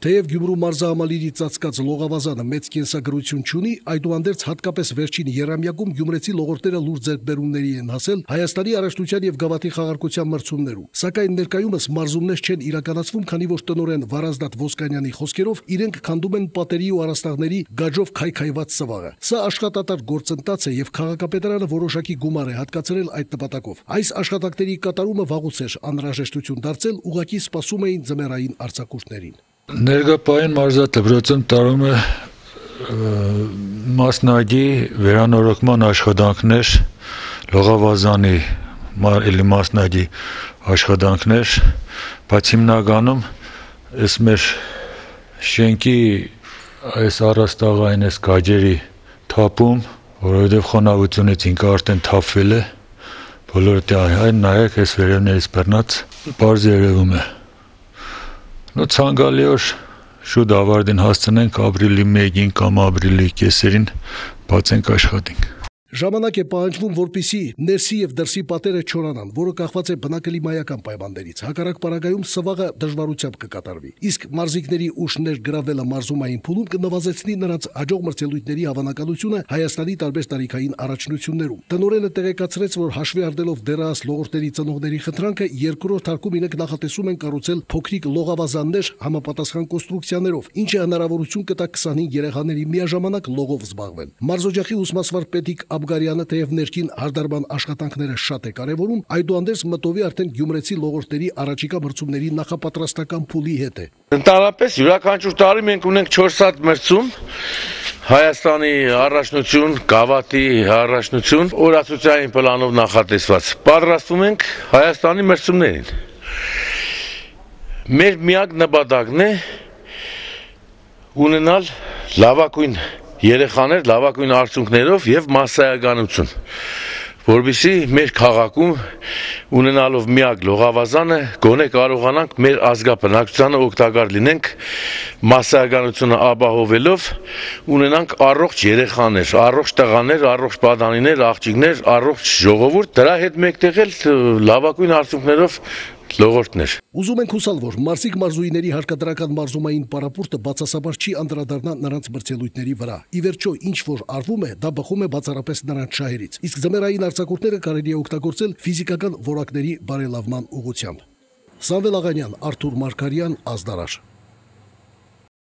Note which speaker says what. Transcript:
Speaker 1: Թեև Գյումրու մարզահամալիրի ծածկած լողավազանը մեծ կենսագրություն չունի, այդուհանդերձ հատկապես վերջին եռամյակում գյումրեցի լողորդները լուրջ ձեռքբերումների են հասել Հայաստանի առաջնության եւ գավաթի խաղարկության մրցումներում։ Սակայն ներկայումս մարզումներ չեն իրականացվում, քանի որ տնօրեն Վարազդատ Ոսկանյանի խոսքերով իրենք քանդում են պատերի ու առաստաղների գաջով քայքայված սվաղը։ Սա աշխատատար գործընթաց է եւ քաղաքապետարանը որոշակի գումար է հատկացրել այդ նպատակով։ Այս աշխատանքների կատարումը վաղուց էր անհրաժեշտություն դարձել, ուղղակի սպասում էին ձմեռային արձակուրդներին։
Speaker 2: Ներգապային մարզադպրոցում տարում է մասնագի վերանորոգման աշխատանքներ, լողավազանի մասնագի աշխատանքներ, բայց հիմնականում այս մեր շենքի այս առաստաղային այս գաջերի թափում, որովհետև խոնավությունից ինքը արդեն թափվել է, բոլորը այն նայեք այս վերևներից բռնած պարզ երևում է։ Ցանկալի օր շուտ ավարտին հասցնենք ապրիլի 1-ին կամ ապրիլի կեսերին բացենք աշխատենք։
Speaker 1: Ժամանակ է պահանջվում, որպեսզի ներսի եւ դրսի պատերը չորանան, որը կախված է բնակլիմայական պայմաններից։ Հակառակ պարագայում սվաղը դժվարությամբ կկատարվի։ Իսկ մարզիկների ուշ ներգրավելը մարզումային փուլում կնվազեցնի նրանց հաջող մրցելույթների հավանականությունը Հայաստանի տարբեր տարիքային առաջնություններում։ Տնօրենը տեղեկացրեց, որ հաշվի առնելով դեռահաս լողորդների ծնողների խնդրանքը, երկրորդ հարկում իրենք նախատեսում են կառուցել փոքրիկ լողավազաններ համապատասխան կոնստրուկցիաներով, ինչը հնարավորություն կտա 25 երեխաների միաժամանակ լողով զբաղվել։ Մարզօջախի ուսմասվար պետիկ Աբգարյանը թեև ներքին հարդարման աշխատանքները շատ է կարևորում, այդուհանդերձ մտովի արդեն գյումրեցի լողորդների առաջիկա մրցումների նախապատրաստական փուլի հետ է։
Speaker 3: Ընդհանրապես յուրաքանչյուր տարի մենք ունենք 4 հատ մրցում, Հայաստանի առաջնություն, գավաթի առաջնություն, օրացուցային պլանով նախատեսված։ Պատրաստվում ենք Հայաստանի մրցումներին։ Մեր միակ նպատակն է ունենալ լավագույն երեխաներ լավագույն արդյունքներով եւ մասսայականություն, որովհետեւ մեր քաղաքում ունենալով միակ լողավազանը գոնե կարողանանք մեր ազգաբնակչությանը օգտակար լինենք մասսայականությունը ապահովելով ունենանք առողջ երեխաներ, առողջ տղաներ, առողջ պատանիներ, աղջիկներ, առողջ ժողովուրդ, դրա հետ մեկտեղ էլ լավագույն արդյունքներով լողորդներ։
Speaker 1: Ուզում ենք հուսալ, որ մարզիկ մարզուհիների հարկադրական մարզումային պարապուրտը բացասաբար չի անդրադառնա նրանց մրցելույթների վրա։ Ի վերջո, ինչ որ արվում է, դա բխում է բացառապես նրանց շահերից։ Իսկ ձմեռային արձակուրդները կարելի է օգտագործել ֆիզիկական որակների բարելավման ուղղությամբ։ Սամվել Աղանյան, Արթուր Մարգարյան, Ազդարար։